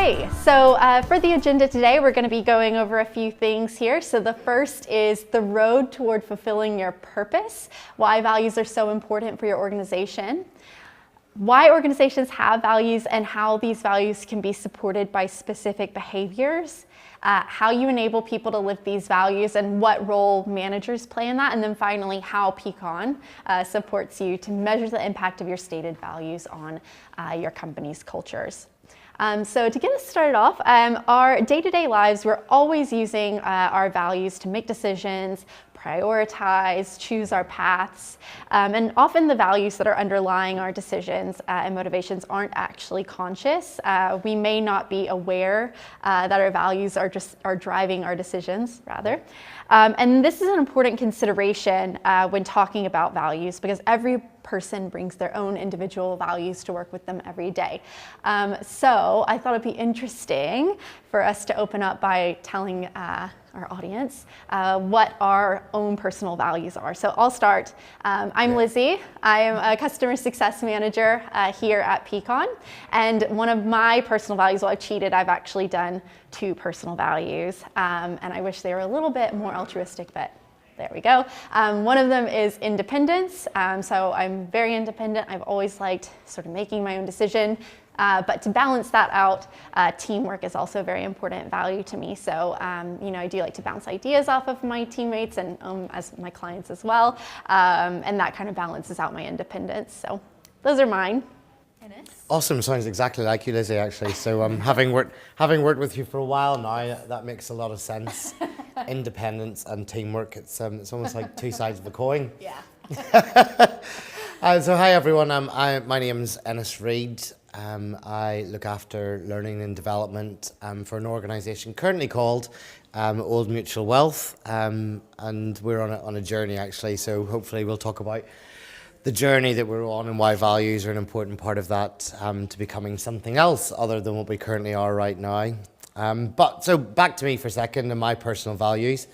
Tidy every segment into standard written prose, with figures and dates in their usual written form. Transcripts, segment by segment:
Okay, so for the agenda today, we're going to be going over a few things here. So the first is the road toward fulfilling your purpose, why values are so important for your organization, why organizations have values and how these values can be supported by specific behaviors, how you enable people to live these values and what role managers play in that, and then finally how Peakon supports you to measure the impact of your stated values on your company's cultures. So to get us started off, our day-to-day lives, we're always using our values to make decisions, prioritize, choose our paths, and often the values that are underlying our decisions and motivations aren't actually conscious. We may not be aware that our values are driving our decisions, rather. And this is an important consideration when talking about values, because every person brings their own individual values to work with them every day. So I thought it'd be interesting for us to open up by telling our audience what our own personal values are. So I'll start. I'm Lizzie. I am a customer success manager here at Peakon. And one of my personal values, well, I've cheated, I've actually done 2 personal values. And I wish they were a little bit more altruistic, but there we go. One of them is independence. So I'm very independent. I've always liked sort of making my own decision. But to balance that out, teamwork is also a very important value to me. So, I do like to bounce ideas off of my teammates and as my clients as well. And that kind of balances out my independence. So those are mine. Ennis? Awesome. Sounds exactly like you, Lizzie, actually. So having worked with you for a while now, that makes a lot of sense. Independence and teamwork, it's almost like 2 sides of a coin. Yeah. So hi everyone, my name's Ennis Reid. I look after learning and development for an organisation currently called Old Mutual Wealth, and we're on a journey actually, so hopefully we'll talk about the journey that we're on and why values are an important part of that, to becoming something else other than what we currently are right now. So back to me for a second and my personal values.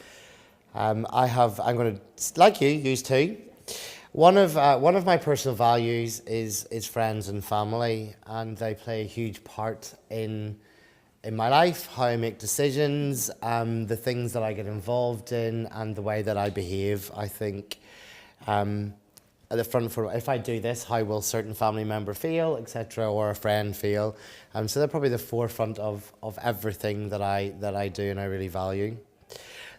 I'm going to, like you, use 2. One of my personal values is friends and family, and they play a huge part in my life, how I make decisions, the things that I get involved in, and the way that I behave. I think at the front for if I do this, how will certain family member feel, etc., or a friend feel. So they're probably the forefront of everything that I do and I really value.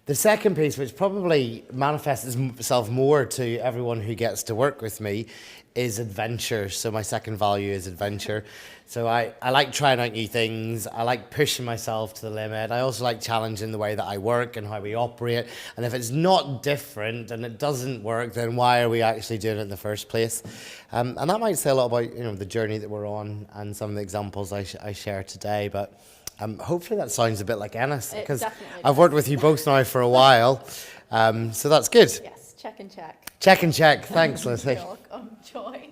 The second piece, which probably manifests itself more to everyone who gets to work with me, is adventure. So my second value is adventure. So I like trying out new things. I like pushing myself to the limit. I also like challenging the way that I work and how we operate. And if it's not different and it doesn't work, then why are we actually doing it in the first place? And that might say a lot about the journey that we're on and some of the examples I share today. But hopefully that sounds a bit like Ennis, because I've worked with you both now for a while, so that's good. Yes, check and check. Check and check. Thanks, Lizzie. You're welcome. Joy.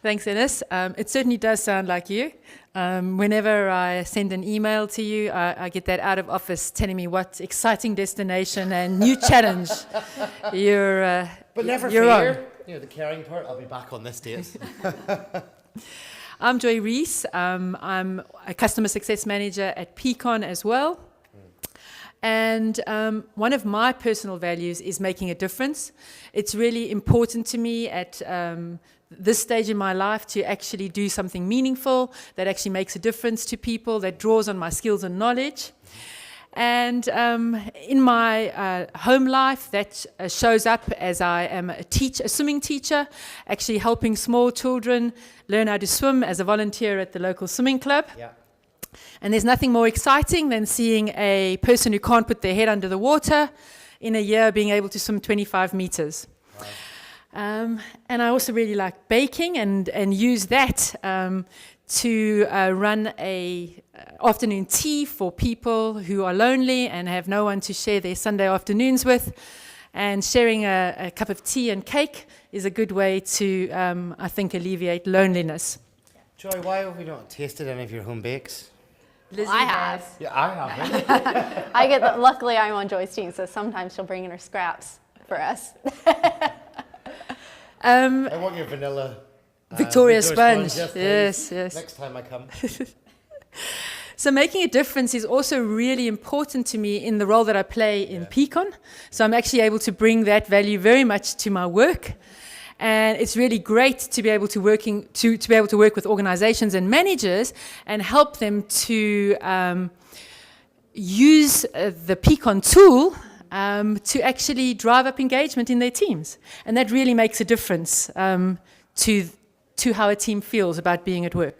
Thanks, Ennis. It certainly does sound like you. Whenever I send an email to you, I get that out of office telling me what exciting destination and new challenge you're But never you're fear. on. The caring part, I'll be back on this date. I'm Joy Reese. I'm a customer success manager at Peakon as well. And one of my personal values is making a difference. It's really important to me at this stage in my life to actually do something meaningful that actually makes a difference to people, that draws on my skills and knowledge. And in my home life, that shows up as I am a swimming teacher, actually helping small children learn how to swim as a volunteer at the local swimming club. Yeah. And there's nothing more exciting than seeing a person who can't put their head under the water in a year being able to swim 25 meters. Wow. And I also really like baking and use that to run a afternoon tea for people who are lonely and have no one to share their Sunday afternoons with. And sharing a cup of tea and cake is a good way to, I think, alleviate loneliness. Joy, why have we not tasted any of your home bakes? Well, I have. Yeah, I have. I get that. Luckily, I'm on Joy's team, so sometimes she'll bring in her scraps for us. I want your vanilla Victoria sponge. Yes. Next time I come. So making a difference is also really important to me in the role that I play in Peakon. So I'm actually able to bring that value very much to my work. And it's really great to be able to be able to work with organizations and managers and help them to use the Peakon tool to actually drive up engagement in their teams. And that really makes a difference to how a team feels about being at work.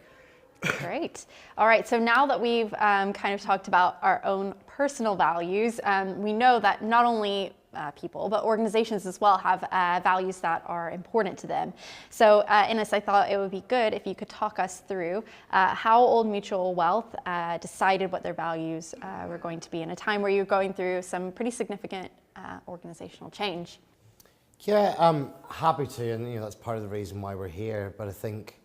Great. All right, so now that we've kind of talked about our own personal values, we know that not only people, but organizations as well have values that are important to them. So Ennis, I thought it would be good if you could talk us through how Old Mutual Wealth decided what their values were going to be in a time where you're going through some pretty significant organizational change. Yeah, I'm happy to, and that's part of the reason why we're here. But I think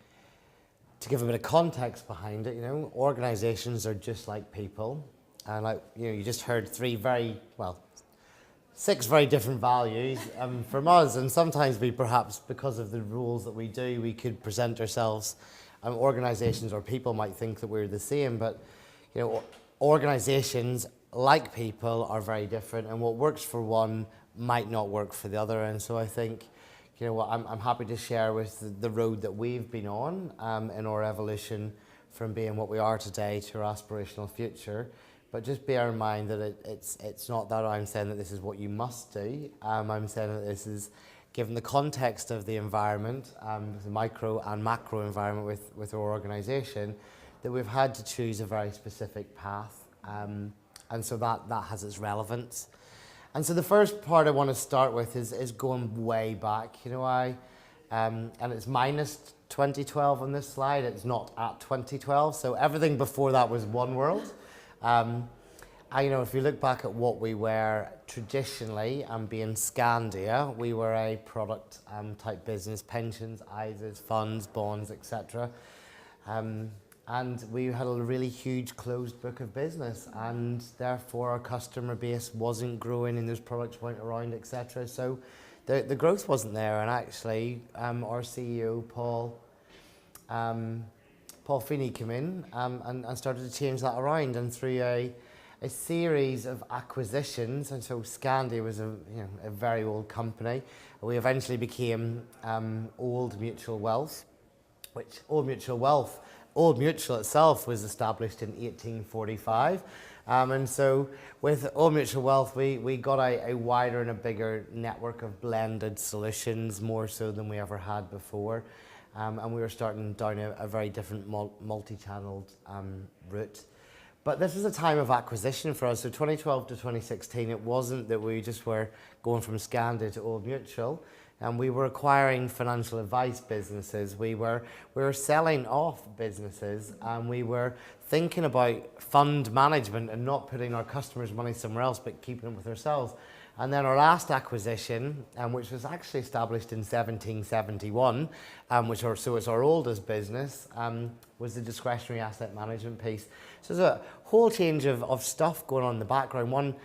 to give a bit of context behind it, organizations are just like people, and you just heard six very different values from us, and sometimes we perhaps, because of the rules that we do, we could present ourselves, organizations or people might think that we're the same, but organizations, like people, are very different, and what works for one might not work for the other. And so I think, I'm happy to share with the road that we've been on in our evolution from being what we are today to our aspirational future. But just bear in mind that it's not that I'm saying that this is what you must do. I'm saying that this is, given the context of the environment, the micro and macro environment with our organisation, that we've had to choose a very specific path. And so that has its relevance. And so the first part I want to start with is going way back. And it's minus 2012 on this slide. It's not at 2012. So everything before that was one world. If you look back at what we were traditionally, being Scandia, we were a product type business, pensions, ISAs, funds, bonds, etc. And we had a really huge closed book of business, and therefore our customer base wasn't growing and those products weren't around, etc. So the growth wasn't there, and actually our CEO, Paul Feeney, came in and started to change that around, and through a series of acquisitions, and so Scandia was a very old company. We eventually became Old Mutual Wealth, which Old Mutual itself was established in 1845. And so with Old Mutual Wealth, we got a wider and a bigger network of blended solutions, more so than we ever had before. And we were starting down a very different multi-channeled route. But this was a time of acquisition for us. So 2012 to 2016, it wasn't that we just were going from Scandia to Old Mutual. And we were acquiring financial advice businesses. We were selling off businesses, and we were thinking about fund management and not putting our customers' money somewhere else, but keeping it with ourselves. And then our last acquisition, which was actually established in 1771, so it's our oldest business, was the discretionary asset management piece. So there's a whole change of stuff going on in the background. One,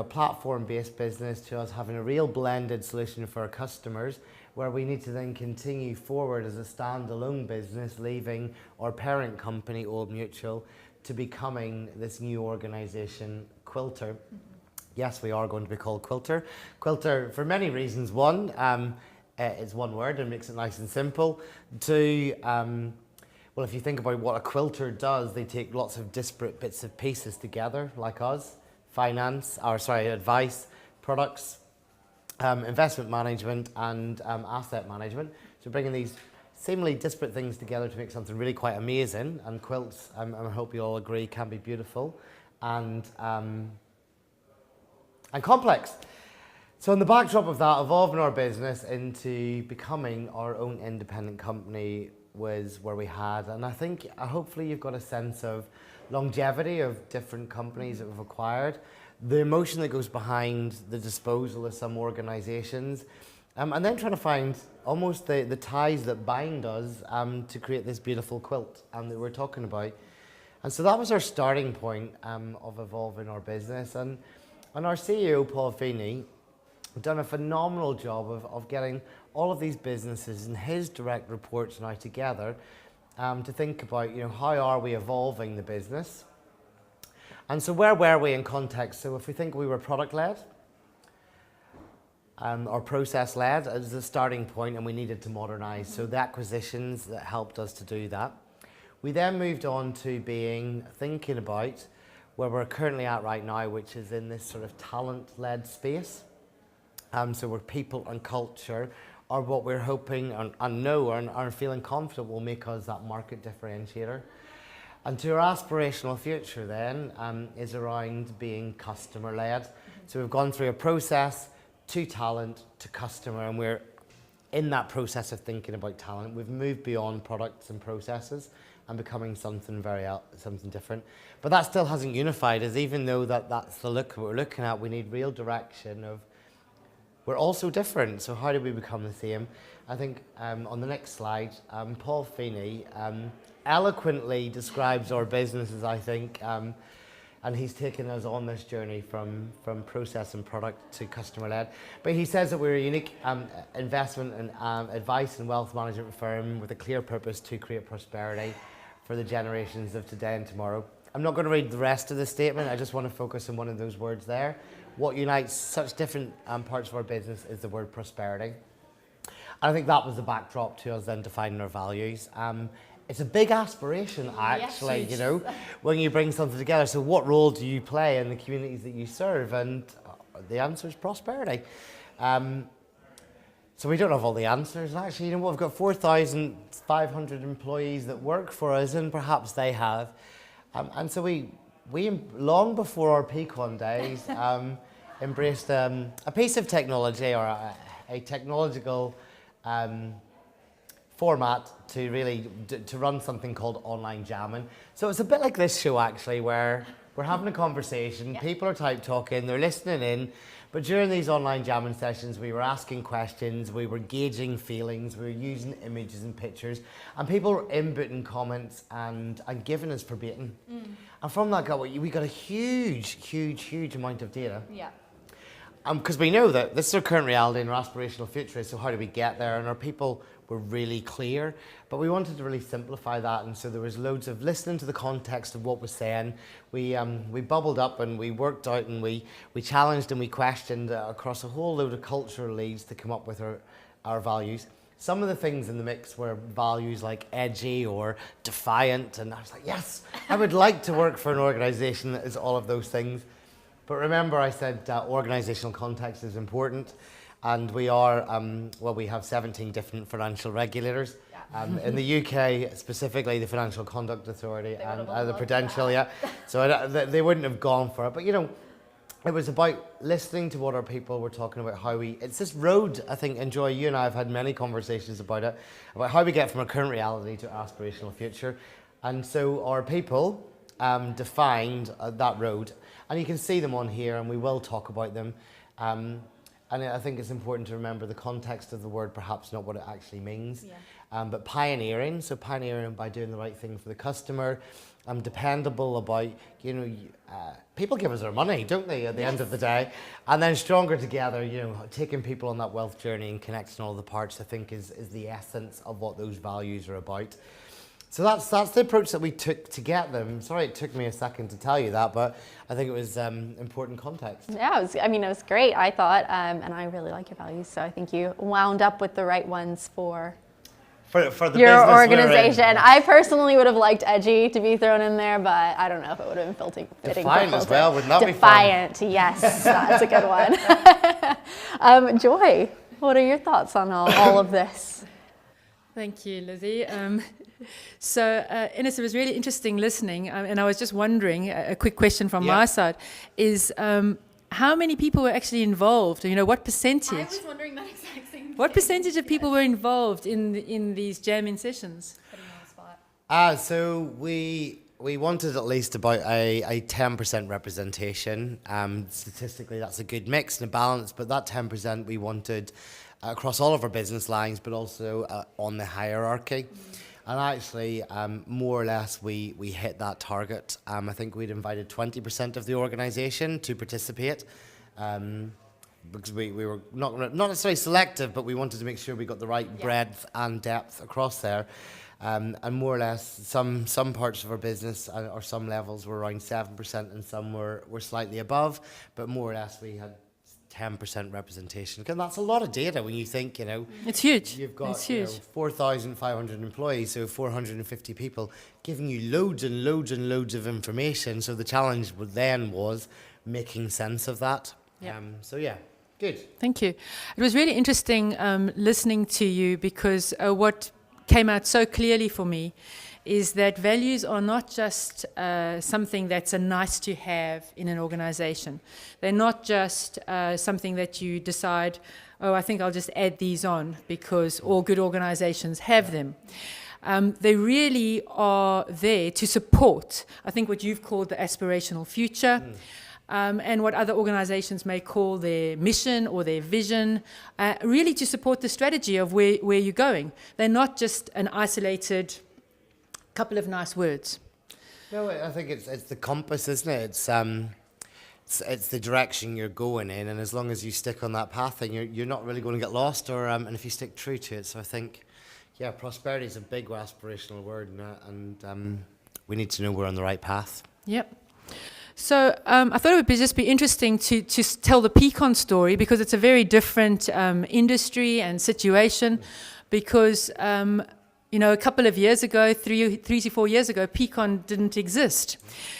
platform-based business, to us having a real blended solution for our customers, where we need to then continue forward as a standalone business, leaving our parent company, Old Mutual, to becoming this new organisation, Quilter. Yes, we are going to be called Quilter. Quilter, for many reasons. One, it's one word and makes it nice and simple. Two, well, if you think about what a quilter does, they take lots of disparate bits of pieces together, like us. Advice, products, investment management, and asset management. So bringing these seemingly disparate things together to make something really quite amazing. And quilts, I hope you all agree, can be beautiful and complex. So in the backdrop of that, evolving our business into becoming our own independent company was where we had, and I think hopefully you've got a sense of longevity of different companies that we've acquired, the emotion that goes behind the disposal of some organisations, and then trying to find almost the ties that bind us to create this beautiful quilt that we're talking about. And so that was our starting point of evolving our business. And our CEO, Paul Feeney, done a phenomenal job of getting all of these businesses and his direct reports now together to think about, how are we evolving the business? And so where were we in context? So if we think we were product-led, or process-led as the starting point, and we needed to modernise. So the acquisitions that helped us to do that. We then moved on to thinking about where we're currently at right now, which is in this sort of talent-led space. So where people and culture are what we're hoping and know and are feeling confident will make us that market differentiator. And to our aspirational future then is around being customer-led. So we've gone through a process to talent to customer, and we're in that process of thinking about talent. We've moved beyond products and processes and becoming something something different. But that still hasn't unified us, even though that's the look we're looking at. We need real direction of we're also different, so how do we become the same? I think on the next slide, Paul Feeney eloquently describes our businesses, I think, and he's taken us on this journey from process and product to customer-led. But he says that we're a unique investment and advice and wealth management firm with a clear purpose to create prosperity for the generations of today and tomorrow. I'm not going to read the rest of the statement, I just want to focus on one of those words there. What unites such different parts of our business is the word prosperity. And I think that was the backdrop to us then defining our values. It's a big aspiration, actually, Yes. you know, when you bring something together. So what role do you play in the communities that you serve? And the answer is prosperity. So we don't have all the answers. Actually, you know what, we've got 4,500 employees that work for us, and perhaps they have. And so we long before our Peakon days, embraced a piece of technology or a technological format to really to run something called online jamming. So it's a bit like this show, actually, where we're having a conversation, people are type talking, they're listening in, but during these online jamming sessions we were asking questions, we were gauging feelings, we were using images and pictures, and people were inputting comments and giving us verbatim. And from that we got a huge amount of data. Yeah. Because we know that this is our current reality and our aspirational future, so how do we get there? And our people were really clear, but we wanted to really simplify that, and so there was loads of listening to the context of what was saying. We bubbled up and we worked out and we challenged and we questioned across a whole load of cultural leads to come up with our values. Some of the things in the mix were values like edgy or defiant, and I was like, yes, I would like to work for an organisation that is all of those things. But remember, I said organisational context is important, and we are, we have 17 different financial regulators. In the UK, specifically the Financial Conduct Authority and the Prudential, So they wouldn't have gone for it. But, you know, it was about listening to what our people were talking about, it's this road, I think, and Joy, you and I have had many conversations about it, about how we get from our current reality to our aspirational future. And so our people defined that road. And you can see them on here, and we will talk about them. And I think it's important to remember the context of the word, perhaps not what it actually means. But pioneering, so pioneering by doing the right thing for the customer. Dependable about, you know, people give us their money, don't they, at the end of the day? And then stronger together, you know, taking people on that wealth journey and connecting all the parts, I think is the essence of what those values are about. So that's the approach that we took to get them. Sorry it took me a second to tell you that, but I think it was important context. Yeah, it was great, I thought, and I really like your values, so I think you wound up with the right ones for the your organization. I personally would have liked edgy to be thrown in there, but I don't know if it would have been fitting. Defiant as well, wouldn't that be fun? Defiant, yes, that's a good one. Joy, what are your thoughts on all of this? Thank you, Lizzie. Ennis, it was really interesting listening, and I was just wondering, a quick question from my side, is how many people were actually involved? You know, what percentage? I was wondering that exact same thing. What percentage of people were involved in these jamming sessions? Putting you on the spot. So we wanted at least about a 10% representation. Statistically, that's a good mix and a balance, but that 10% we wanted across all of our business lines, but also on the hierarchy. And actually, more or less, we hit that target. I think we'd invited 20% of the organisation to participate. because we were not necessarily selective, but we wanted to make sure we got the right breadth and depth across there. And more or less, some parts of our business or some levels were around 7%, and some were slightly above, but more or less we had 10% representation. And that's a lot of data when you think, It's huge. You've got It's huge. 4,500 employees, so 450 people giving you loads and loads and loads of information. So the challenge then was making sense of that. Yep. So yeah, good. Thank you. It was really interesting listening to you, because what came out so clearly for me is that values are not just something that's a nice to have in an organization. They're not just something that you decide, oh, I think I'll just add these on because all good organizations have them. They really are there to support, I think, what you've called the aspirational future. And what other organizations may call their mission or their vision, really to support the strategy of where you're going. They're not just an isolated couple of nice words. No, I think it's the compass, isn't it? It's the direction you're going in, and as long as you stick on that path, then you're not really going to get lost, and if you stick true to it. So I think, yeah, prosperity is a big aspirational word, and we need to know we're on the right path. Yep. So I thought it would just be interesting to tell the Peakon story, because it's a very different industry and situation, because a couple of years ago, three to 4 years ago, Peakon didn't exist.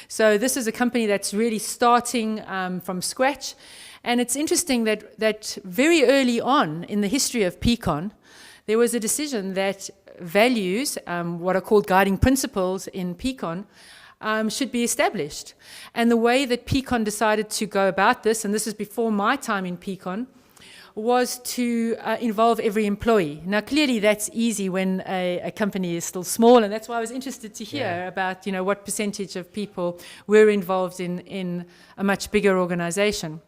So this is a company that's really starting from scratch. And it's interesting that very early on in the history of Peakon, there was a decision that values, what are called guiding principles in Peakon, should be established. And the way that Peakon decided to go about this, and this is before my time in Peakon, was to involve every employee. Now, clearly that's easy when a company is still small, and that's why I was interested to hear about, what percentage of people were involved in a much bigger organization.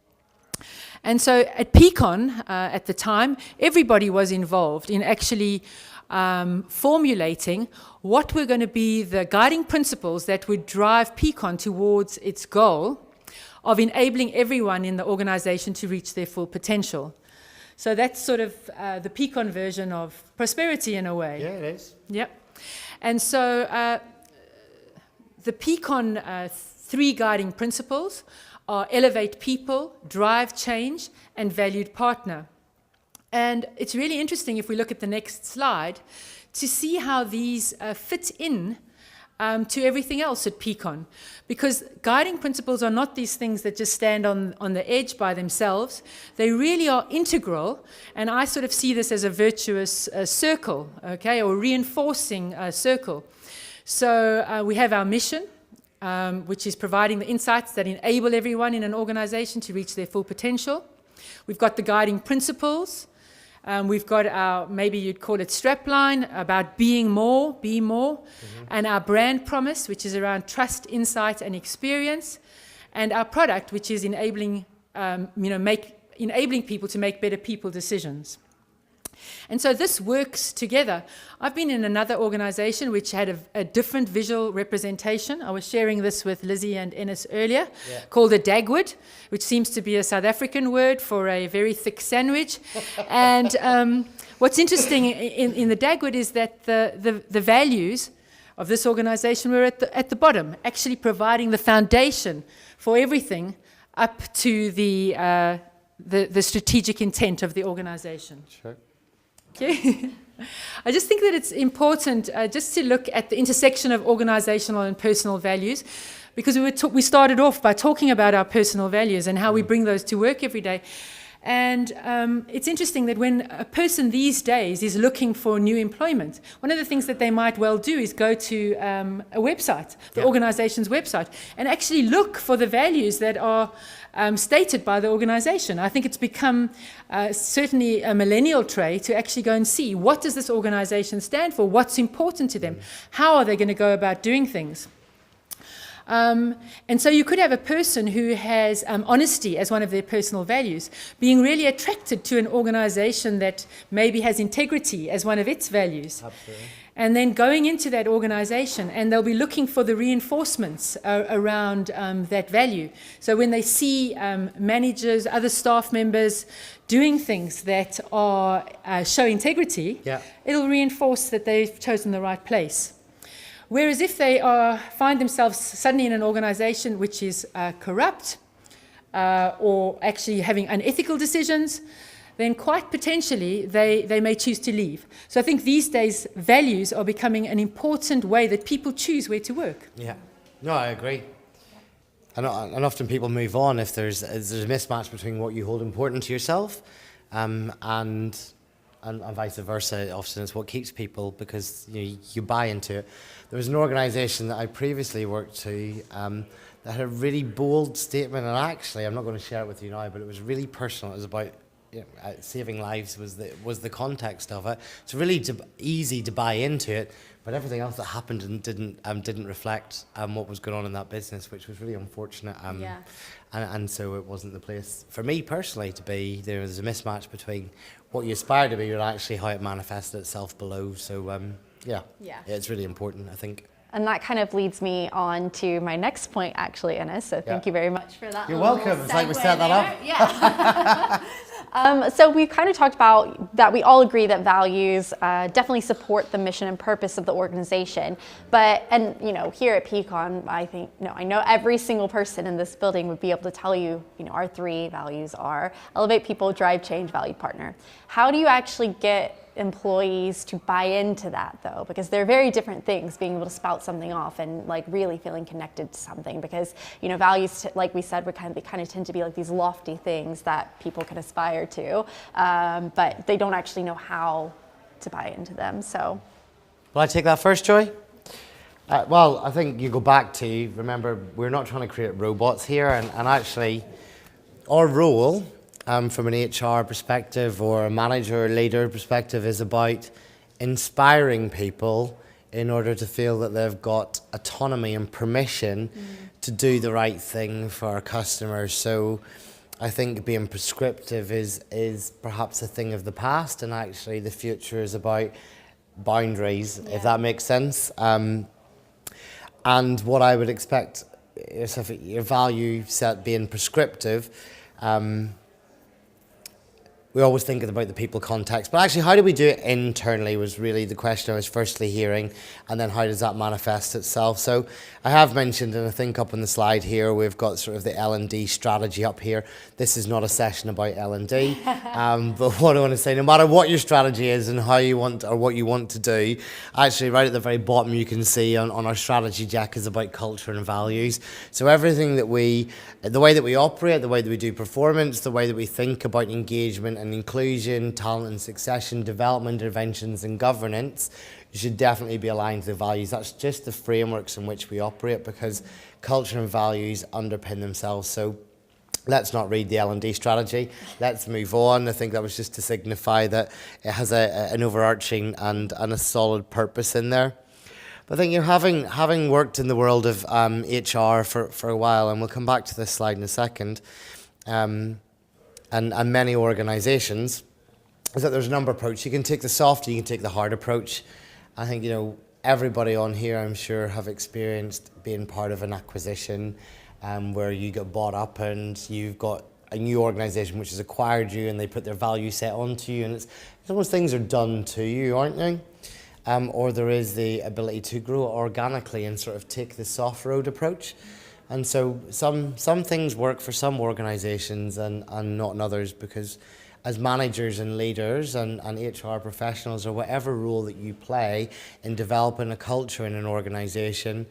And so at Peakon, at the time, everybody was involved in actually formulating what were going to be the guiding principles that would drive Peakon towards its goal of enabling everyone in the organization to reach their full potential. So that's sort of the Peakon version of prosperity in a way. Yeah, it is. Yep. And so the Peakon 3 guiding principles are elevate people, drive change, and valued partner. And it's really interesting, if we look at the next slide, to see how these fit in to everything else at Peakon. Because guiding principles are not these things that just stand on the edge by themselves. They really are integral, and I sort of see this as a virtuous circle, okay, or reinforcing circle. So we have our mission, which is providing the insights that enable everyone in an organization to reach their full potential. We've got the guiding principles. We've got our, maybe you'd call it strapline, about being more, be more, and our brand promise, which is around trust, insight, and experience, and our product, which is enabling, enabling people to make better people decisions. And so this works together. I've been in another organization which had a different visual representation. I was sharing this with Lizzie and Ennis earlier, called a dagwood, which seems to be a South African word for a very thick sandwich. And what's interesting in the dagwood is that the values of this organization were at the bottom, actually providing the foundation for everything up to the strategic intent of the organization. Sure. Okay. I just think that it's important just to look at the intersection of organizational and personal values, because we started off by talking about our personal values and how we bring those to work every day. And it's interesting that when a person these days is looking for new employment, one of the things that they might well do is go to a website, the organization's website, and actually look for the values that are stated by the organization. I think it's become certainly a millennial trait to actually go and see, what does this organization stand for? What's important to them? How are they going to go about doing things? And so you could have a person who has honesty as one of their personal values, being really attracted to an organization that maybe has integrity as one of its values. Absolutely. And then going into that organization, and they'll be looking for the reinforcements around that value. So when they see managers, other staff members doing things that are show integrity, it'll reinforce that they've chosen the right place. Whereas if they find themselves suddenly in an organization which is corrupt or actually having unethical decisions, then quite potentially they may choose to leave. So I think these days values are becoming an important way that people choose where to work. Yeah, no, I agree. And often people move on if there's a mismatch between what you hold important to yourself and vice versa. Often it's what keeps people, because you buy into it. There was an organisation that I previously worked to that had a really bold statement, and actually I'm not going to share it with you now, but it was really personal. It was about saving lives was the context of it. It's really easy to buy into it, but everything else that happened didn't reflect what was going on in that business, which was really unfortunate. And so it wasn't the place for me personally to be. There's a mismatch between what you aspire to be and actually how it manifested itself below. So it's really important, I think. And that kind of leads me on to my next point, actually, Ennis. So thank you very much for that. You're welcome. It's like we set that up. Yeah. So we kind of talked about that we all agree that values definitely support the mission and purpose of the organization. And here at Peakon, I know every single person in this building would be able to tell you, our 3 values are elevate people, drive change, valued partner. How do you actually get employees to buy into that, though? Because they're very different things, being able to spout something off and really feeling connected to something, because values, like we said, they kind of tend to be like these lofty things that people can aspire to, but they don't actually know how to buy into them. So will I take that first, Joy? Well, I think you go back to, remember, we're not trying to create robots here, and actually our role from an HR perspective or a manager or leader perspective is about inspiring people in order to feel that they've got autonomy and permission to do the right thing for our customers. So I think being prescriptive is perhaps a thing of the past, and actually the future is about boundaries, if that makes sense. And what I would expect is if your value set being prescriptive, we always think about the people context, but actually how do we do it internally was really the question I was firstly hearing, and then how does that manifest itself? So I have mentioned, and I think up on the slide here, we've got sort of the L&D strategy up here. This is not a session about L&D, but what I want to say, no matter what your strategy is and how you want, or what you want to do, actually right at the very bottom you can see on our strategy deck is about culture and values. So everything that the way that we operate, the way that we do performance, the way that we think about engagement and inclusion, talent and succession, development, interventions and governance, you should definitely be aligned to the values. That's just the frameworks in which we operate, because culture and values underpin themselves. So let's not read the L&D strategy. Let's move on. I think that was just to signify that it has an overarching and a solid purpose in there. But I think having worked in the world of HR for a while, and we'll come back to this slide in a second, and many organisations, is that there's a number of approaches. You can take the soft, you can take the hard approach. I think everybody on here, I'm sure, have experienced being part of an acquisition where you get bought up and you've got a new organisation which has acquired you, and they put their value set onto you, and it's almost things are done to you, aren't they? Or there is the ability to grow organically and sort of take the soft road approach. And so some things work for some organisations and not in others, because as managers and leaders and HR professionals, or whatever role that you play in developing a culture in an organisation,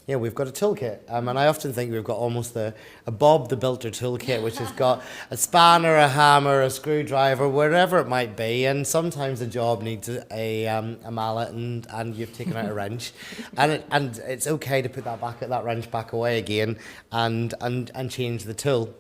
we've got a toolkit. And I often think we've got almost a Bob the Builder toolkit, which has got a spanner, a hammer, a screwdriver, whatever it might be. And sometimes the job needs a mallet and you've taken out a wrench. And it's okay to put that wrench back away again and change the tool.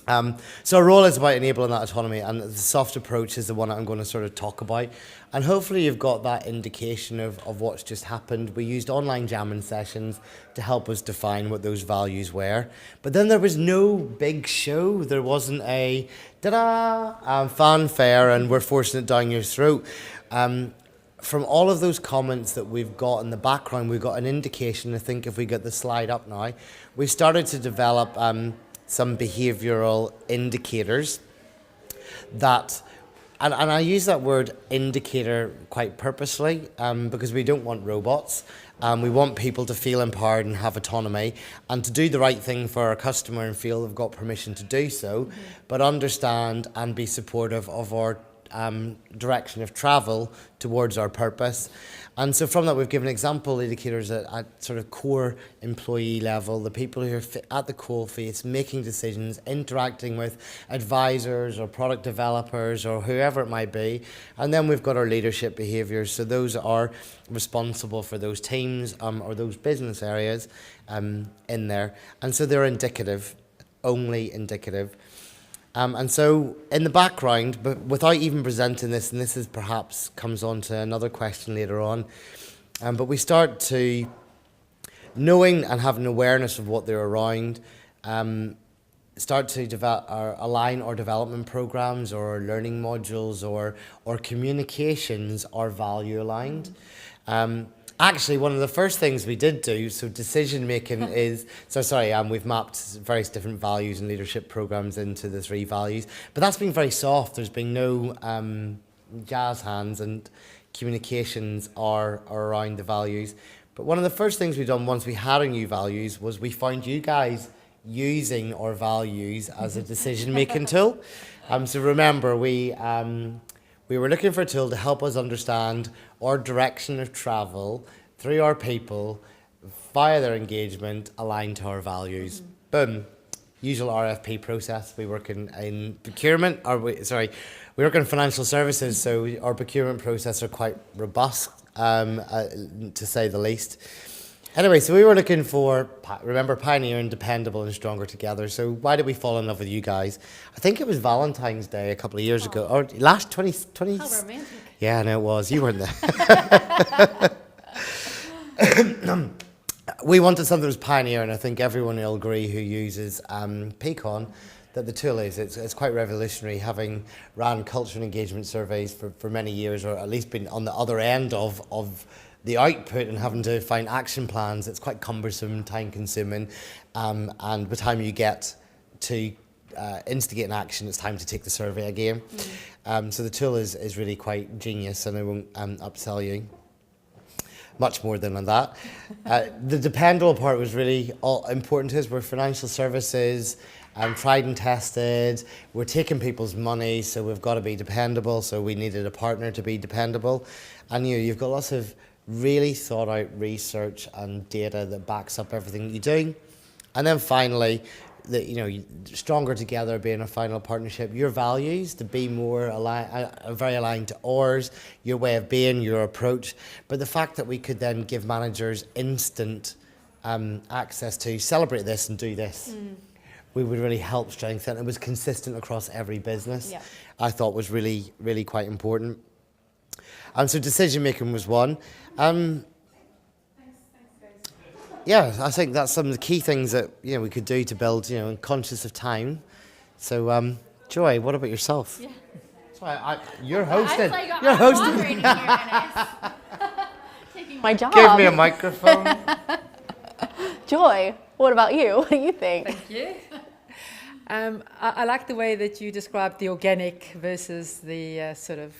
So our role is about enabling that autonomy, and the soft approach is the one that I'm going to sort of talk about. And hopefully you've got that indication of what's just happened. We used online jamming sessions to help us define what those values were. But then there was no big show. There wasn't a ta-da fanfare and we're forcing it down your throat. From all of those comments that we've got in the background, we've got an indication. I think if we get the slide up now, we started to develop some behavioural indicators that, and I use that word indicator quite purposely because we don't want robots. We want people to feel empowered and have autonomy and to do the right thing for our customer and feel they've got permission to do so, but understand and be supportive of our direction of travel towards our purpose. And so from that, we've given example indicators at sort of core employee level, the people who are at the coalface, making decisions, interacting with advisors or product developers or whoever it might be. And then we've got our leadership behaviours. So those are responsible for those teams or those business areas in there. And so they're indicative, only indicative. And so in the background, but without even presenting this, and this is perhaps comes on to another question later on, but we start to, knowing and having awareness of what they're around, start to develop or align our development programs or our learning modules or communications are value aligned. Actually, one of the first things we did do, so decision making is, we've mapped various different values and leadership programs into the 3 values, but that's been very soft. There's been no jazz hands, and communications are around the values. But one of the first things we've done once we had our new values was we found you guys using our values as a decision making tool. So remember, we were looking for a tool to help us understand our direction of travel through our people via their engagement aligned to our values. Boom. Usual RFP process. We work in procurement, we work in financial services, so our procurement process are quite robust, to say the least. Anyway, so we were looking for, remember, pioneering, dependable and stronger together. So why did we fall in love with you guys? I think it was Valentine's Day a couple of years ago, or last 20... How romantic. Yeah, I know it was. You weren't there. We wanted something that was pioneering. I think everyone will agree who uses Peakon that the tool is. It's quite revolutionary, having ran culture and engagement surveys for many years, or at least been on the other end of the output and having to find action plans. It's quite cumbersome, time consuming, and by the time you get to instigate an action, it's time to take the survey again. So the tool is really quite genius, and I won't upsell you much more than on that. The dependable part was really important to us. We're financial services, tried and tested. We're taking people's money, so we've got to be dependable. So we needed a partner to be dependable. And you've got lots of really thought out research and data that backs up everything you do. And then finally, stronger together being a final partnership, your values to be more very aligned to ours, your way of being, your approach. But the fact that we could then give managers instant access to celebrate this and do this, we would really help strengthen. It was consistent across every business. Yeah. I thought was really, really quite important. So decision making was one. Yeah, I think that's some of the key things that we could do to build, conscious of time. So, Joy, what about yourself? Yeah. You're hosting. You're hosting. Here, taking my job. Give me a microphone. Joy, what about you? What do you think? Thank you. I like the way that you described the organic versus the sort of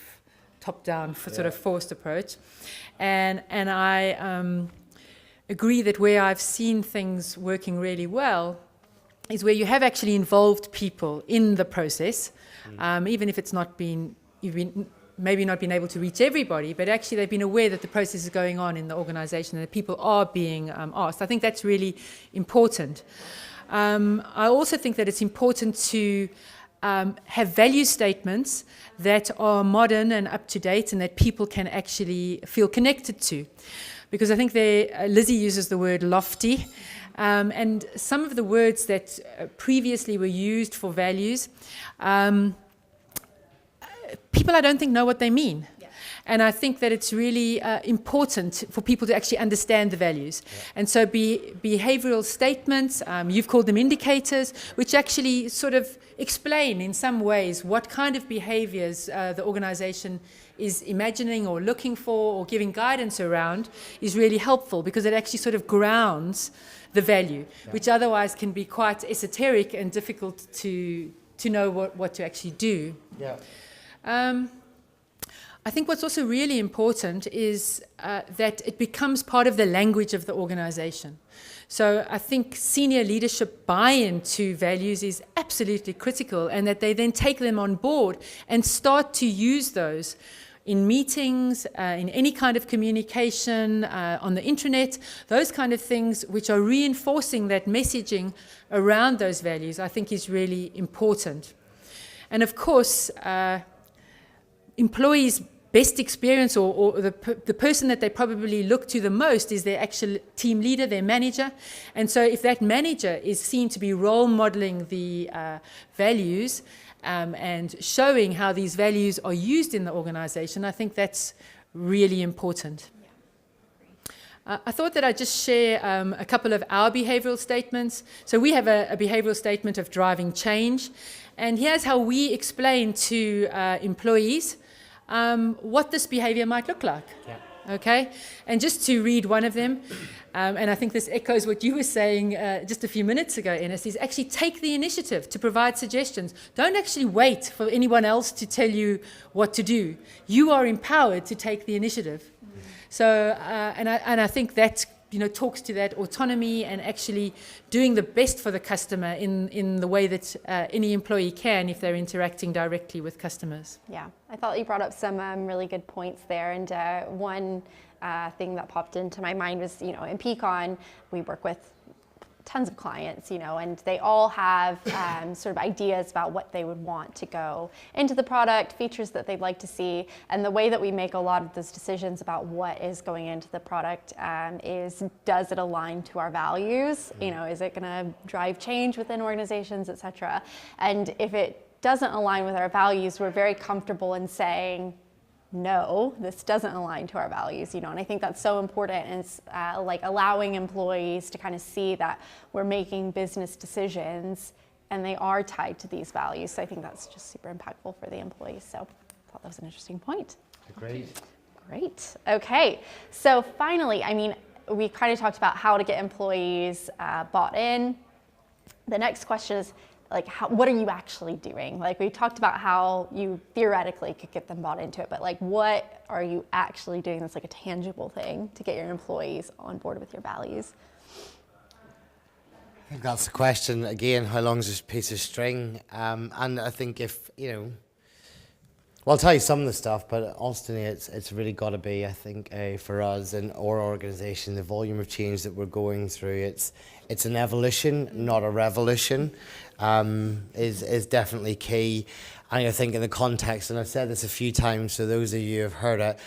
top-down, sort of forced approach, and I agree that where I've seen things working really well is where you have actually involved people in the process, even if it's you've maybe not been able to reach everybody, but actually they've been aware that the process is going on in the organisation and that people are being asked. I think that's really important. I also think that it's important to have value statements that are modern and up to date and that people can actually feel connected to. Because I think Lizzie uses the word lofty, And some of the words that previously were used for values, people I don't think know what they mean. And I think that it's really important for people to actually understand the values. Yeah. And so behavioral statements, you've called them indicators, which actually sort of explain in some ways what kind of behaviors the organization is imagining or looking for or giving guidance around, is really helpful, because it actually sort of grounds the value, which otherwise can be quite esoteric and difficult to know what to actually do. Yeah. I think what's also really important is that it becomes part of the language of the organization. So I think senior leadership buy-in to values is absolutely critical, and that they then take them on board and start to use those in meetings, in any kind of communication, on the intranet, those kind of things which are reinforcing that messaging around those values, I think is really important. And of course, employees' best experience, or the person that they probably look to the most, is their actual team leader, their manager. And so if that manager is seen to be role modeling the values and showing how these values are used in the organization, I think that's really important. I thought that I'd just share a couple of our behavioral statements. So we have a behavioral statement of driving change. And here's how we explain to employees what this behavior might look like. Yeah. Okay? And just to read one of them, and I think this echoes what you were saying just a few minutes ago, Ennis, is actually take the initiative to provide suggestions. Don't actually wait for anyone else to tell you what to do. You are empowered to take the initiative. Mm-hmm. So, and I think that, talks to that autonomy and actually doing the best for the customer in the way that any employee can if they're interacting directly with customers. Yeah, I thought you brought up some really good points there. And one thing that popped into my mind was, in Peakon, we work with tons of clients, and they all have sort of ideas about what they would want to go into the product, features that they'd like to see. And the way that we make a lot of those decisions about what is going into the product is, does it align to our values? Is it going to drive change within organizations, et cetera? And if it doesn't align with our values, we're very comfortable in saying, no, this doesn't align to our values, and I think that's so important. And it's like allowing employees to kind of see that we're making business decisions and they are tied to these values. So I think that's just super impactful for the employees. So I thought that was an interesting point. Agreed. Great. Okay. So finally, we kind of talked about how to get employees bought in. The next question is, what are you actually doing? We talked about how you theoretically could get them bought into it, but what are you actually doing that's a tangible thing to get your employees on board with your values? I think that's the question. Again, how long is this piece of string? And I think if, well, I'll tell you some of the stuff, but ultimately it's really got to be, I think, for us and our organisation, the volume of change that we're going through, it's an evolution, not a revolution, is definitely key. And I think in the context, and I've said this a few times, so those of you who have heard it,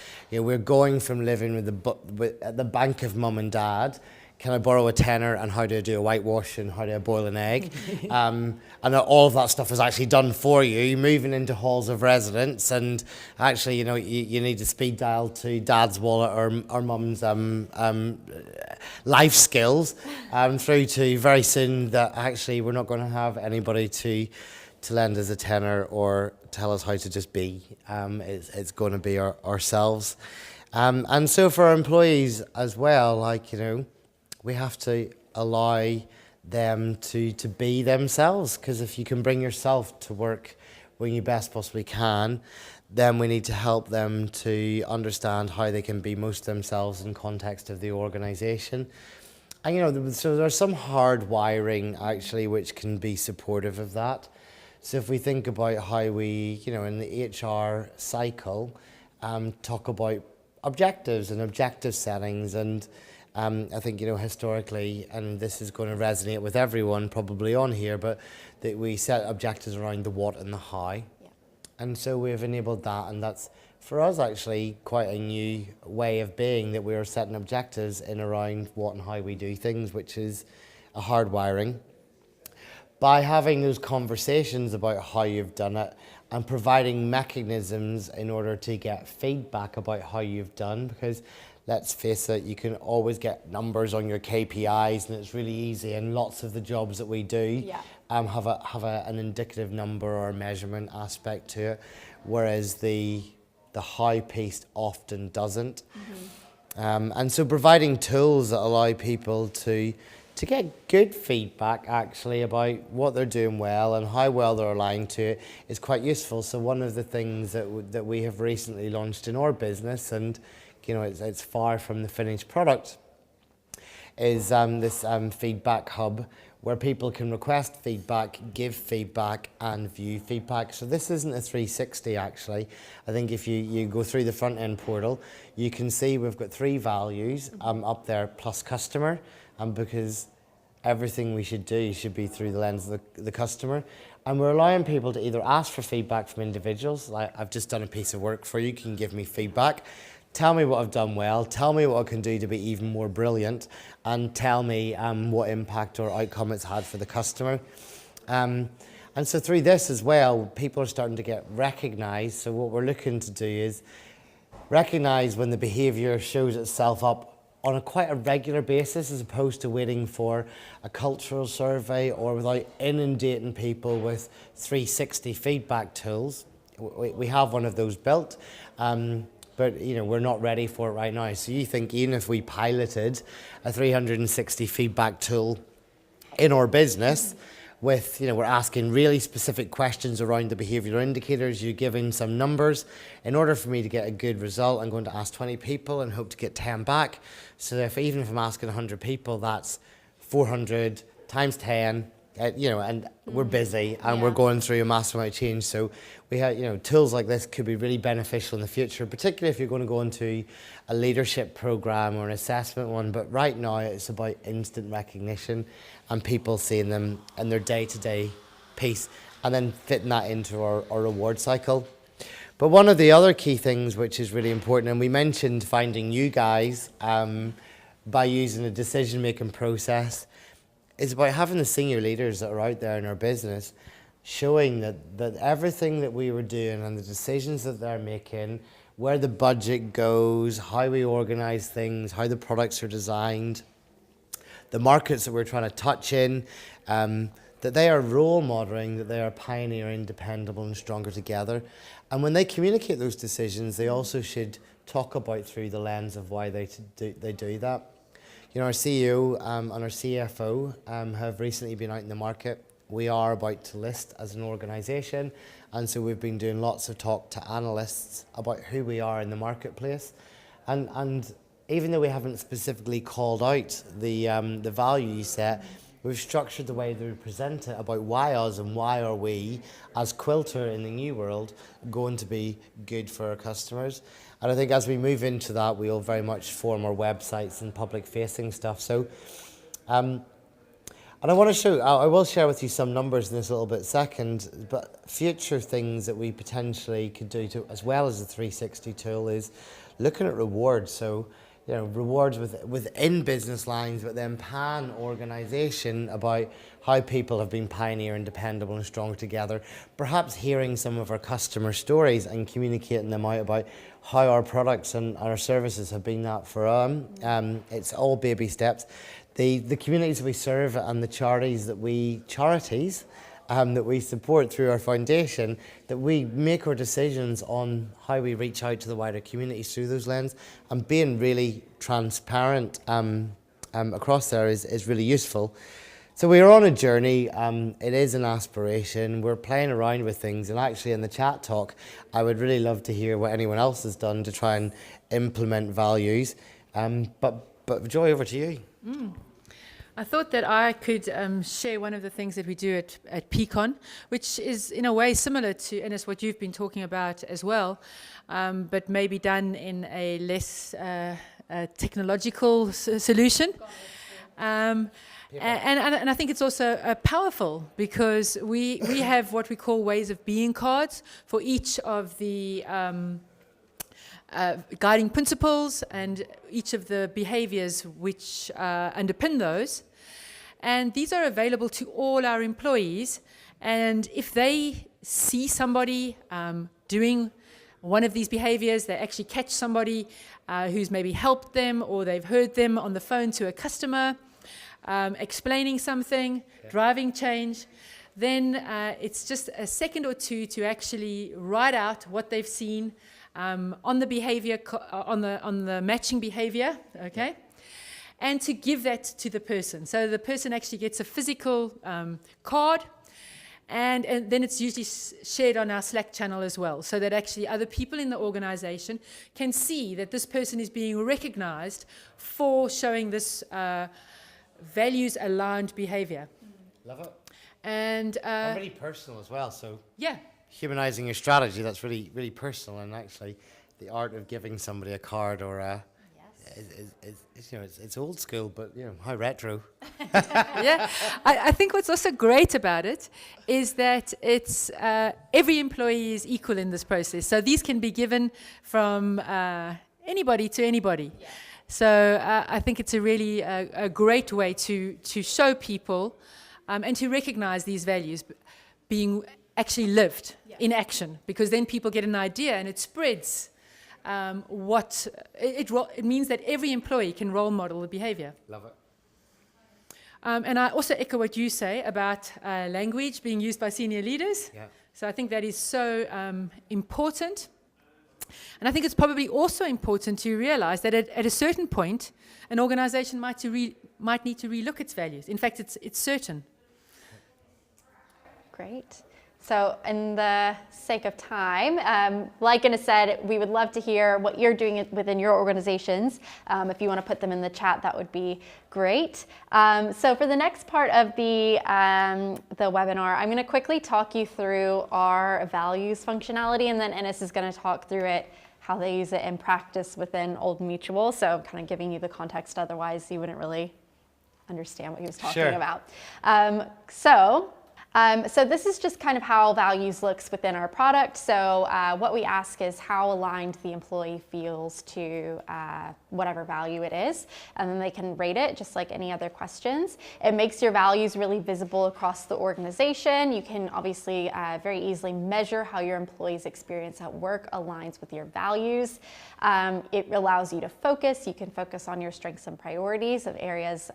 we're going from living at the bank of mum and dad, can I borrow a tenner, and how do I do a whitewash, and how do I boil an egg? And all of that stuff is actually done for you. You're moving into halls of residence, and actually, you need to speed dial to dad's wallet or mum's life skills, through to very soon that actually we're not going to have anybody to lend us a tenner or tell us how to just be. It's going to be ourselves. And so for our employees as well, we have to allow them to be themselves, because if you can bring yourself to work when you best possibly can, then we need to help them to understand how they can be most themselves in context of the organisation. And so there's some hard wiring actually which can be supportive of that. So if we think about how we, in the HR cycle, talk about objectives and objective settings, and I think, historically, and this is going to resonate with everyone probably on here, but that we set objectives around the what and the how. Yeah. And so we've enabled that, and that's, for us, actually quite a new way of being, that we are setting objectives in around what and how we do things, which is a hardwiring. By having those conversations about how you've done it and providing mechanisms in order to get feedback about how you've done, because let's face it, you can always get numbers on your KPIs and it's really easy, and lots of the jobs that we do have an indicative number or a measurement aspect to it, whereas the how piece often doesn't. And so providing tools that allow people to get good feedback actually about what they're doing well and how well they're aligned to it is quite useful. So one of the things that we have recently launched in our business, and you know it's far from the finished product, is this feedback hub where people can request feedback, give feedback and view feedback. So this isn't a 360 actually. I think if you go through the front end portal, you can see we've got 3 values up there plus customer, because everything we should do should be through the lens of the customer. And we're allowing people to either ask for feedback from individuals, like I've just done a piece of work for you, can you give me feedback? Tell me what I've done well, tell me what I can do to be even more brilliant, and tell me what impact or outcome it's had for the customer. And so through this as well, people are starting to get recognised. So what we're looking to do is recognise when the behaviour shows itself up on quite a regular basis, as opposed to waiting for a cultural survey or without inundating people with 360 feedback tools. We have one of those built. But you know, we're not ready for it right now. So you think even if we piloted a 360 feedback tool in our business with, you know, we're asking really specific questions around the behavioural indicators, you're giving some numbers. In order for me to get a good result, I'm going to ask 20 people and hope to get 10 back. So even if I'm asking 100 people, that's 400 times 10. You know, and we're busy and we're going through a massive amount of change. So we have, you know, tools like this could be really beneficial in the future, particularly if you're going to go into a leadership program or an assessment one. But right now it's about instant recognition and people seeing them in their day-to-day piece and then fitting that into our reward cycle. But one of the other key things which is really important, and we mentioned finding you guys by using a decision-making process, is about having the senior leaders that are out there in our business showing that everything that we were doing and the decisions that they're making, where the budget goes, how we organise things, how the products are designed, the markets that we're trying to touch in, that they are role modelling, that they are pioneering, dependable and stronger together. And when they communicate those decisions, they also should talk about through the lens of why they do that. You know, our CEO and our CFO have recently been out in the market. We are about to list as an organisation, and so we've been doing lots of talk to analysts about who we are in the marketplace. And even though we haven't specifically called out the value set, we've structured the way that we present it about why us and why are we, as Quilter in the new world, going to be good for our customers. And I think as we move into that, we'll very much form our websites and public-facing stuff. So, and I want to I will share with you some numbers in this little bit second, but future things that we potentially could do to, as well as the 360 tool, is looking at rewards. So, you know, rewards within business lines, but then pan-organisation about how people have been pioneering, dependable and strong together. Perhaps hearing some of our customer stories and communicating them out about how our products and our services have been that for them. It's all baby steps. The communities we serve and the charities that we support through our foundation, that we make our decisions on how we reach out to the wider communities through those lenses, and being really transparent across there is really useful. So we're on a journey. It is an aspiration. We're playing around with things, and actually in the chat talk, I would really love to hear what anyone else has done to try and implement values. But Joy, over to you. I thought that I could share one of the things that we do at Peakon, which is in a way similar to, Ennis, what you've been talking about as well, but maybe done in a less technological solution. And I think it's also powerful because we have what we call ways of being cards for each of the guiding principles and each of the behaviours which underpin those. And these are available to all our employees. And if they see somebody doing one of these behaviors, they actually catch somebody who's maybe helped them, or they've heard them on the phone to a customer, explaining something, driving change, then it's just a second or two to actually write out what they've seen on the behavior, on the matching behavior, okay? And to give that to the person. So the person actually gets a physical card, and then it's usually shared on our Slack channel as well, so that actually other people in the organization can see that this person is being recognized for showing this values-aligned behavior. Love it. And really personal as well, so yeah. Humanizing your strategy, that's really, really personal, and actually the art of giving somebody a card or a it's old school, but how retro. Yeah, I think what's also great about it is that it's every employee is equal in this process. So these can be given from anybody to anybody. Yeah. So I think it's a really a great way to show people and to recognize these values being actually lived in action, because then people get an idea and it spreads. It means that every employee can role model the behavior. Love it. And I also echo what you say about language being used by senior leaders. Yeah. So I think that is so important. And I think it's probably also important to realize that at a certain point, an organization might need to relook its values. In fact, it's certain. Great. So in the sake of time, like Ennis said, we would love to hear what you're doing within your organizations. If you want to put them in the chat, that would be great. So for the next part of the webinar, I'm going to quickly talk you through our values functionality, and then Ennis is going to talk through it, how they use it in practice within Old Mutual. So kind of giving you the context, otherwise you wouldn't really understand what he was talking about. So this is just kind of how values looks within our product. So what we ask is how aligned the employee feels to whatever value it is, and then they can rate it just like any other questions. It makes your values really visible across the organization. You can obviously very easily measure how your employees' experience at work aligns with your values. It allows you to focus. You can focus on your strengths and priorities of areas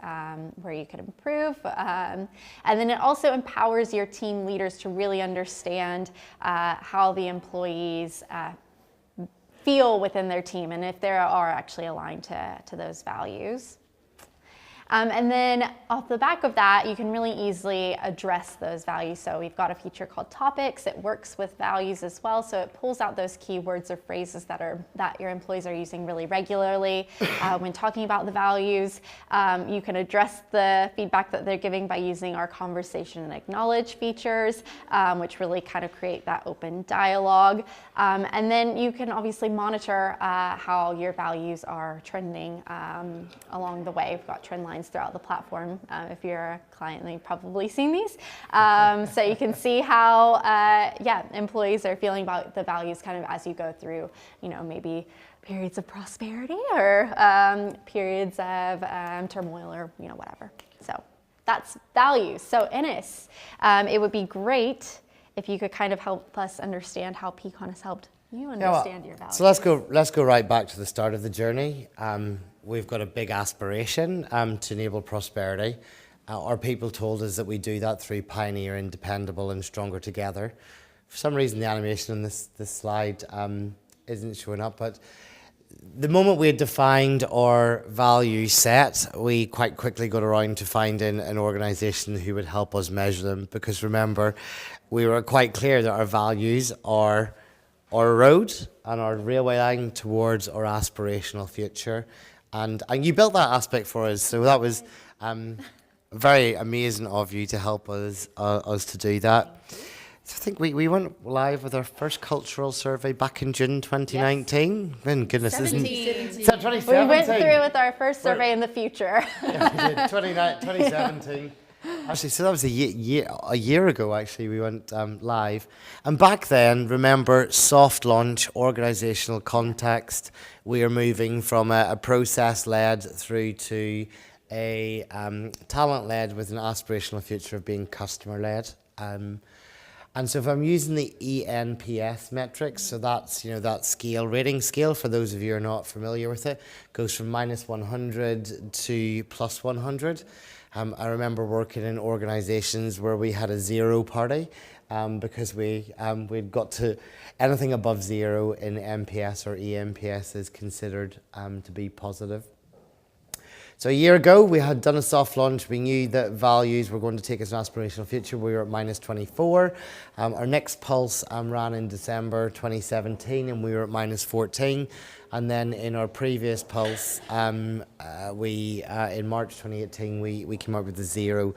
where you could improve. And then it also empowers your team leaders to really understand how the employees feel within their team and if they are actually aligned to those values. And then off the back of that, you can really easily address those values. So we've got a feature called Topics. It works with values as well. So it pulls out those keywords or phrases that your employees are using really regularly when talking about the values. You can address the feedback that they're giving by using our Conversation and Acknowledge features, which really kind of create that open dialogue. And then you can obviously monitor how your values are trending along the way. We've got trend lines throughout the platform. If you're a client, then you've probably seen these. So you can see how, employees are feeling about the values kind of as you go through, maybe periods of prosperity or periods of turmoil or, whatever. So that's values. So Ennis, it would be great if you could kind of help us understand how Peakon has helped you understand your values. So let's go right back to the start of the journey. We've got a big aspiration to enable prosperity. Our people told us that we do that through pioneering, dependable and stronger together. For some reason, the animation on this slide isn't showing up, but the moment we had defined our value set, we quite quickly got around to finding an organisation who would help us measure them, because remember, we were quite clear that our values are our road and our railway line towards our aspirational future. And you built that aspect for us, so that was very amazing of you to help us to do that. So I think we went live with our first cultural survey back in June 2019. Yes. Goodness, 2017. We went through with our first survey in the future. Yeah, we did, 2017. Actually, so that was a year ago, actually, we went live. And back then, remember, soft launch, organisational context. We are moving from a process-led through to a talent-led with an aspirational future of being customer-led. And so if I'm using the ENPS metrics, so that's, that scale, rating scale, for those of you who are not familiar with it, goes from -100 to +100. I remember working in organisations where we had a 0 party because we'd got to anything above 0 in NPS or ENPS is considered to be positive. So a year ago, we had done a soft launch. We knew that values were going to take us an aspirational future. We were at -24. Our next pulse ran in December 2017, and we were at -14. And then in our previous pulse, in March 2018, we came up with a 0.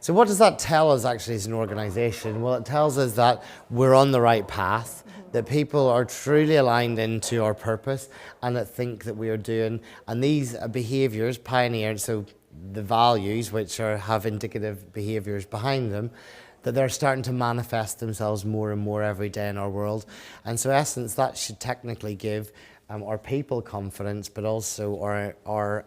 So what does that tell us actually as an organisation? Well, it tells us that we're on the right path, that people are truly aligned into our purpose and that think that we are doing, and these behaviours pioneered, so the values which have indicative behaviours behind them, that they're starting to manifest themselves more and more every day in our world. And so in essence, that should technically give our people confidence, but also our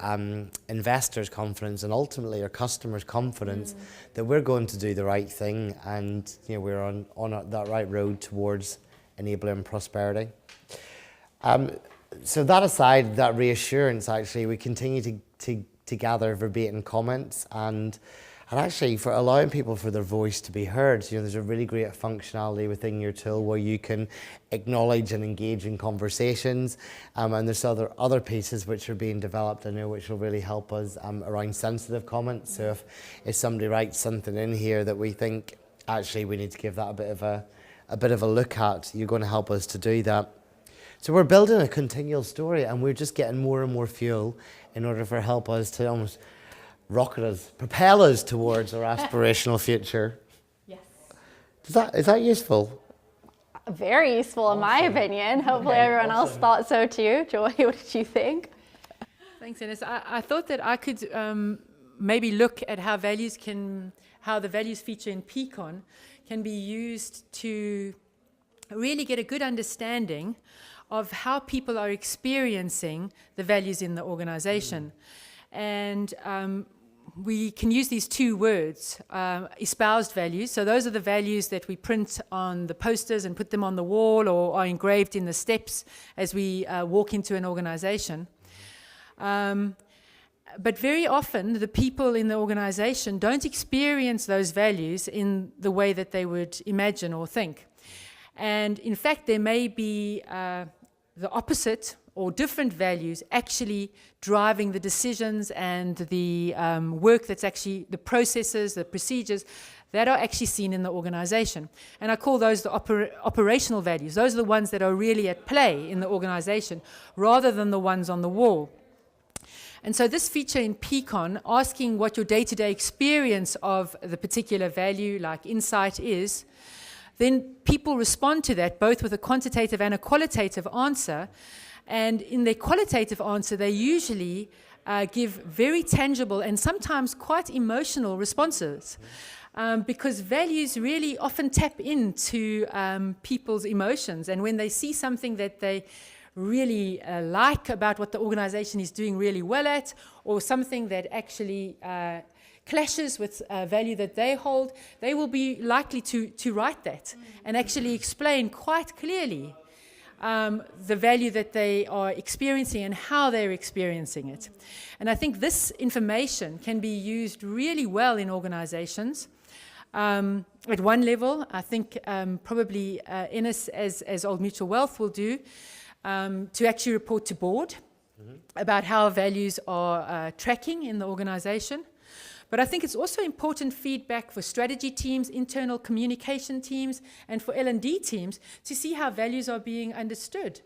investors confidence, and ultimately our customers confidence that we're going to do the right thing, and we're on that right road towards enabling prosperity. So that aside, that reassurance, actually, we continue to gather verbatim comments and actually for allowing people for their voice to be heard. There's a really great functionality within your tool where you can acknowledge and engage in conversations, and there's other pieces which are being developed, I know, which will really help us around sensitive comments. So if somebody writes something in here that we think actually we need to give that a bit of a look at, you're going to help us to do that. So we're building a continual story, and we're just getting more and more fuel in order for help us to almost rocket us, propel us towards our aspirational future. Yes. Is that useful? Very useful in my opinion. Hopefully everyone else thought so too. Joy, what did you think? Thanks, Ennis. I thought that I could maybe look at how the values feature in Peakon can be used to really get a good understanding of how people are experiencing the values in the organization. And we can use these 2 words, espoused values. So those are the values that we print on the posters and put them on the wall or are engraved in the steps as we walk into an organization. But very often, the people in the organization don't experience those values in the way that they would imagine or think. And in fact, there may be the opposite or different values actually driving the decisions and the work that's actually the processes, the procedures that are actually seen in the organization. And I call those the operational values. Those are the ones that are really at play in the organization rather than the ones on the wall. And so this feature in Peakon, asking what your day-to-day experience of the particular value, like insight, is, then people respond to that both with a quantitative and a qualitative answer. And in their qualitative answer, they usually give very tangible and sometimes quite emotional responses. Because values really often tap into people's emotions. And when they see something that they really like about what the organization is doing really well at, or something that actually clashes with a value that they hold, they will be likely to write that and actually explain quite clearly the value that they are experiencing and how they're experiencing it. And I think this information can be used really well in organizations. At one level, I think probably Ennis, as Old Mutual Wealth will do, to actually report to board about how values are tracking in the organization. But I think it's also important feedback for strategy teams, internal communication teams, and for L&D teams to see how values are being understood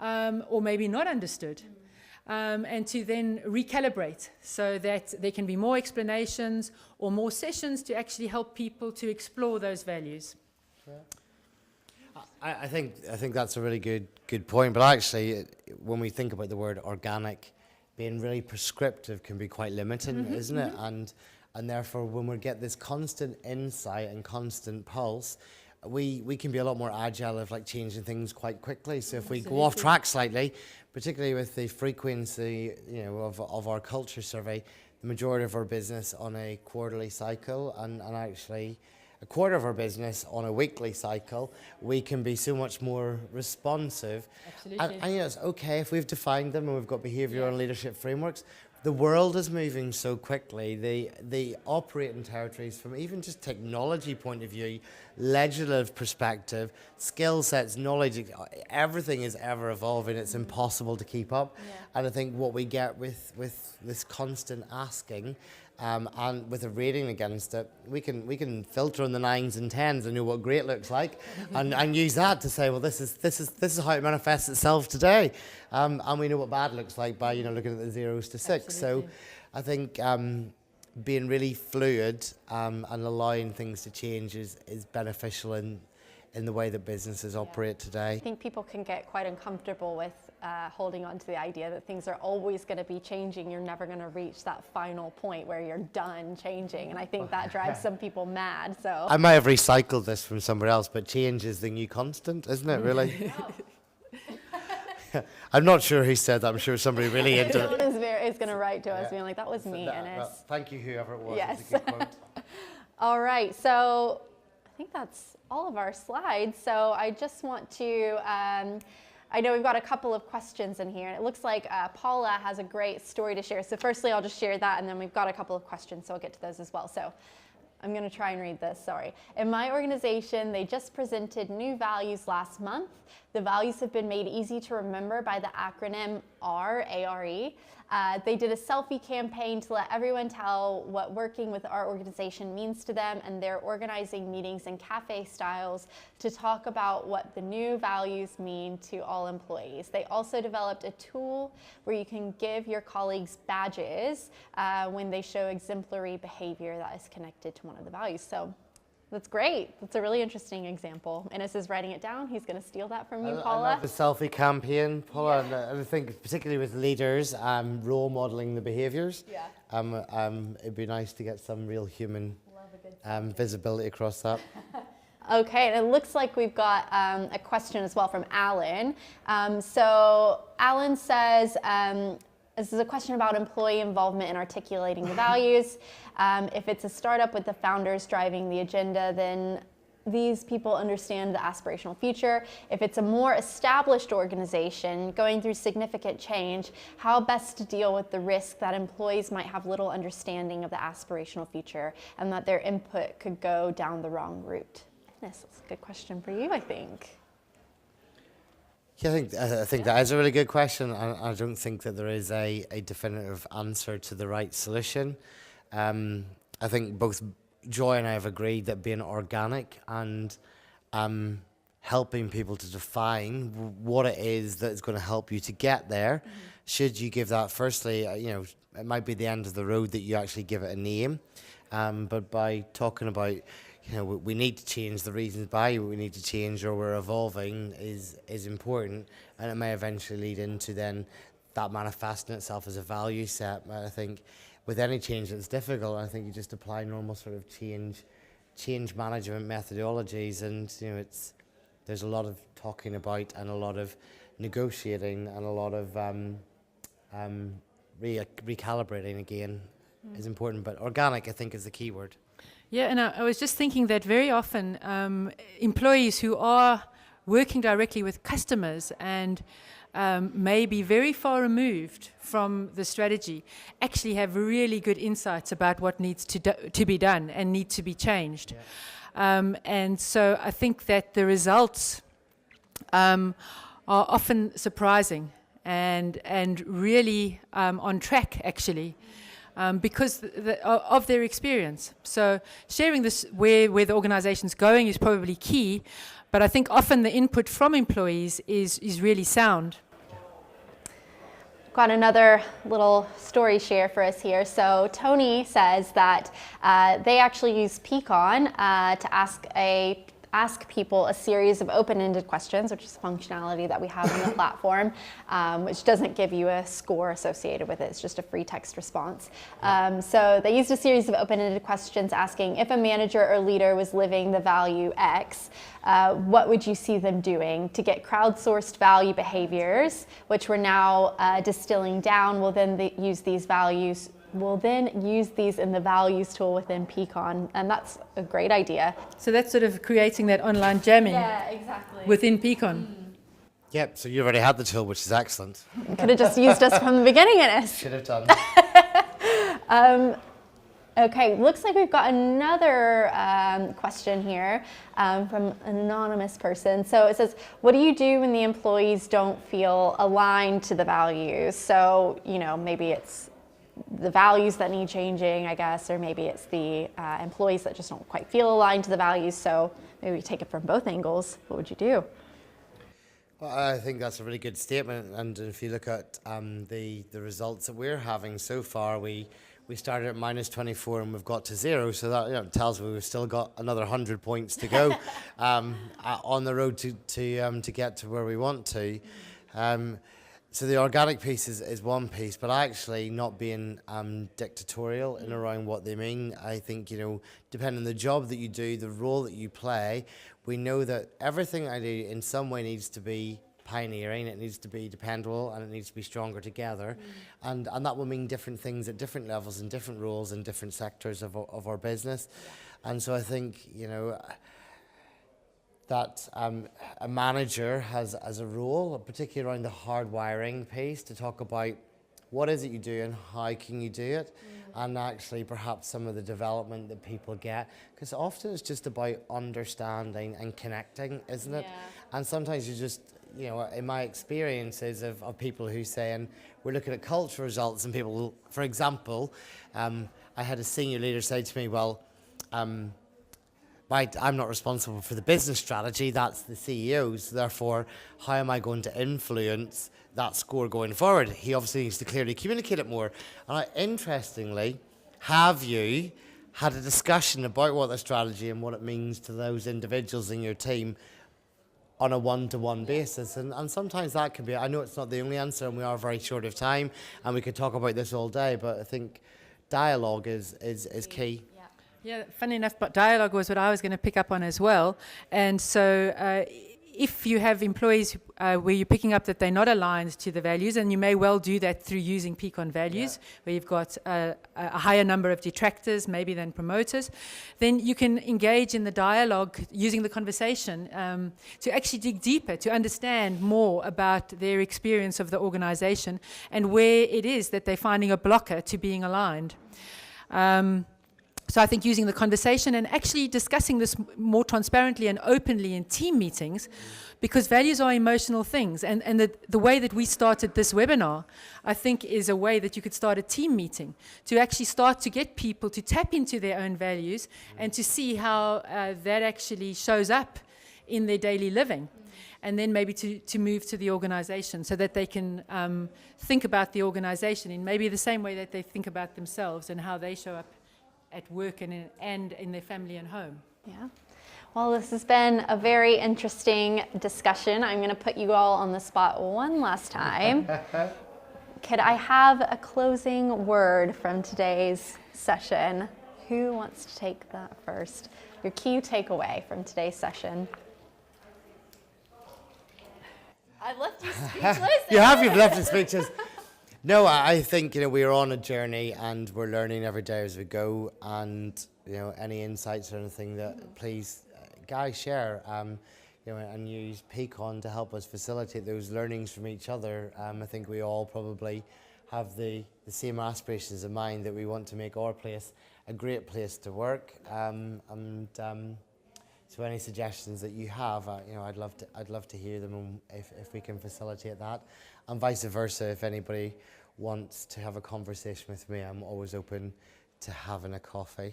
or maybe not understood, and to then recalibrate so that there can be more explanations or more sessions to actually help people to explore those values. I think that's a really good point. But actually, when we think about the word organic, being really prescriptive can be quite limiting, isn't it? And therefore, when we get this constant insight and constant pulse, we can be a lot more agile of changing things quite quickly. So if we go off track slightly, particularly with the frequency of our culture survey, the majority of our business on a quarterly cycle, and actually a quarter of our business on a weekly cycle, we can be so much more responsive. Absolutely. And it's okay if we've defined them and we've got behavioural and leadership frameworks. The world is moving so quickly. The operating territories, from even just technology point of view, legislative perspective, skill sets, knowledge, everything is ever evolving. It's impossible to keep up. And I think what we get with this constant asking, and with a rating against it, we can filter on the 9s and 10s and know what great looks like, and use that to say, well, this is how it manifests itself today, and we know what bad looks like by looking at the 0s to 6. Absolutely. So I think being really fluid and allowing things to change is beneficial in the way that businesses operate today. I think people can get quite uncomfortable with holding on to the idea that things are always going to be changing. You're never going to reach that final point where you're done changing, and I think that drives some people mad. So I might have recycled this from somewhere else, but change is the new constant, isn't it, really? I'm not sure who said that. I'm sure somebody really into it. Someone is going to write to us being like, that was me, Ennis. Thank you, whoever it was. Yes. It's a good quote. All right, so I think that's all of our slides. So I just want to, I know we've got a couple of questions in here. It looks like Paula has a great story to share. So firstly, I'll just share that, and then we've got a couple of questions, so I'll get to those as well. So I'm going to try and read this, sorry. In my organization, they just presented new values last month. The values have been made easy to remember by the acronym ARE. They did a selfie campaign to let everyone tell what working with our organization means to them, and they're organizing meetings in cafe styles to talk about what the new values mean to all employees. They also developed a tool where you can give your colleagues badges when they show exemplary behavior that is connected to one of the values. So that's great. That's a really interesting example. Ennis is writing it down. He's going to steal that from you, Paula. I love the selfie campaign, Paula, and I think particularly with leaders, role modelling the behaviours. It'd be nice to get some real human visibility across that. Okay, and it looks like we've got a question as well from Alan. So Alan says, this is a question about employee involvement in articulating the values. If it's a startup with the founders driving the agenda, then these people understand the aspirational future. If it's a more established organization going through significant change, how best to deal with the risk that employees might have little understanding of the aspirational future and that their input could go down the wrong route? This is a good question for you, I think. Yeah, I think that is a really good question. I don't think that there is a definitive answer to the right solution. I think both Joy and I have agreed that being organic and helping people to define what it is that is going to help you to get there, should you give that, firstly, it might be the end of the road that you actually give it a name, but by talking about we need to change the reasons why we need to change or we're evolving is important, and it may eventually lead into then that manifesting itself as a value set. But I think with any change it's difficult. I think you just apply normal sort of change management methodologies, and there's a lot of talking about and a lot of negotiating and a lot of recalibrating again is important. But organic, I think, is the key word. Yeah, and I was just thinking that very often employees who are working directly with customers and may be very far removed from the strategy actually have really good insights about what needs to be done and need to be changed. Yeah. And so I think that the results are often surprising and really on track, actually. Because of their experience. So sharing this where the organization's going is probably key, but I think often the input from employees is really sound. Got another little story share for us here. So Tony says that they actually use Peakon to ask people a series of open-ended questions, which is a functionality that we have on the platform, which doesn't give you a score associated with it. It's just a free text response. So they used a series of open-ended questions asking if a manager or leader was living the value X, what would you see them doing? To get crowdsourced value behaviors, which we're now distilling down, we'll then use these values we'll then use these in the values tool within Peakon, and that's a great idea. So that's sort of creating that online jamming Exactly. within Peakon. Yep, so you already had the tool, which is excellent. Could have just used us from the beginning, Ennis. Should have done. Okay, looks like we've got another question here from an anonymous person. So it says, what do you do when the employees don't feel aligned to the values? So, maybe it's the values that need changing, I guess, or maybe it's the employees that just don't quite feel aligned to the values. So maybe we take it from both angles. What would you do? Well, I think that's a really good statement. And if you look at the results that we're having so far, we started at -24 and we've got to 0. So that tells me we've still got another 100 points to go on the road to get to where we want to. So the organic piece is one piece, but actually not being dictatorial in around what they mean. I think, depending on the job that you do, the role that you play, we know that everything I do in some way needs to be pioneering, it needs to be dependable, and it needs to be stronger together. And that will mean different things at different levels and different roles in different sectors of our business. And so I think, that a manager has as a role, particularly around the hardwiring piece, to talk about what is it you do and how can you do it, and actually perhaps some of the development that people get, because often it's just about understanding and connecting, isn't it? And sometimes you just, in my experiences of people who say, and we're looking at culture results, and people, for example, I had a senior leader say to me, well, I'm not responsible for the business strategy, that's the CEO's, therefore how am I going to influence that score going forward? He obviously needs to clearly communicate it more. And interestingly, have you had a discussion about what the strategy and what it means to those individuals in your team on a one-to-one basis? And sometimes that can be, I know it's not the only answer and we are very short of time and we could talk about this all day, but I think dialogue is key. Yeah, funny enough, but dialogue was what I was going to pick up on as well. And so if you have employees where you're picking up that they're not aligned to the values, and you may well do that through using Peakon values, where you've got a higher number of detractors maybe than promoters, then you can engage in the dialogue using the conversation to actually dig deeper, to understand more about their experience of the organization and where it is that they're finding a blocker to being aligned. So I think using the conversation and actually discussing this more transparently and openly in team meetings, because values are emotional things. And the way that we started this webinar, I think, is a way that you could start a team meeting to actually start to get people to tap into their own values and to see how that actually shows up in their daily living. And then maybe to move to the organization so that they can think about the organization in maybe the same way that they think about themselves and how they show up at work and in their family and home. Yeah. Well, this has been a very interesting discussion. I'm going to put you all on the spot one last time. Could I have a closing word from today's session? Who wants to take that first? Your key takeaway from today's session. I've left you speechless. You've left us speechless. No, I think, we are on a journey and we're learning every day as we go, and, any insights or anything that please, guys, share, and use Peakon to help us facilitate those learnings from each other. I think we all probably have the same aspirations in mind, that we want to make our place a great place to work, so any suggestions that you have, I'd love to hear them, if we can facilitate that, and vice versa. If anybody wants to have a conversation with me, I'm always open to having a coffee.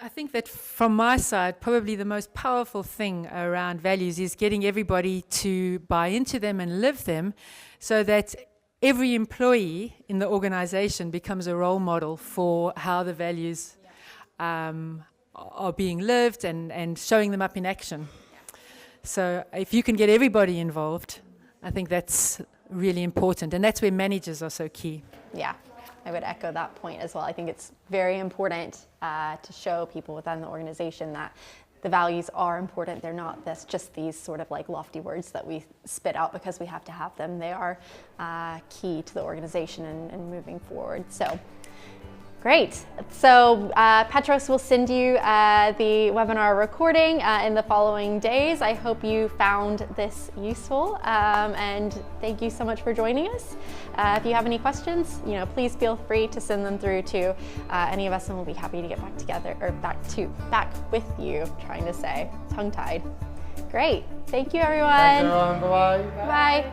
I think that from my side, probably the most powerful thing around values is getting everybody to buy into them and live them, so that every employee in the organization becomes a role model for how the values are being lived and showing them up in action. So if you can get everybody involved, I think that's really important, and that's where managers are so key. Yeah, I would echo that point as well. I think it's very important to show people within the organization that the values are important. They're not just these sort of like lofty words that we spit out because we have to have them. They are key to the organization and moving forward. So great. So Petros will send you the webinar recording in the following days. I hope you found this useful, and thank you so much for joining us. If you have any questions, please feel free to send them through to any of us, and we'll be happy to get back together, or back with you, trying to say, tongue-tied. Great. Thank you, everyone. Thanks, everyone. Bye-bye. Bye.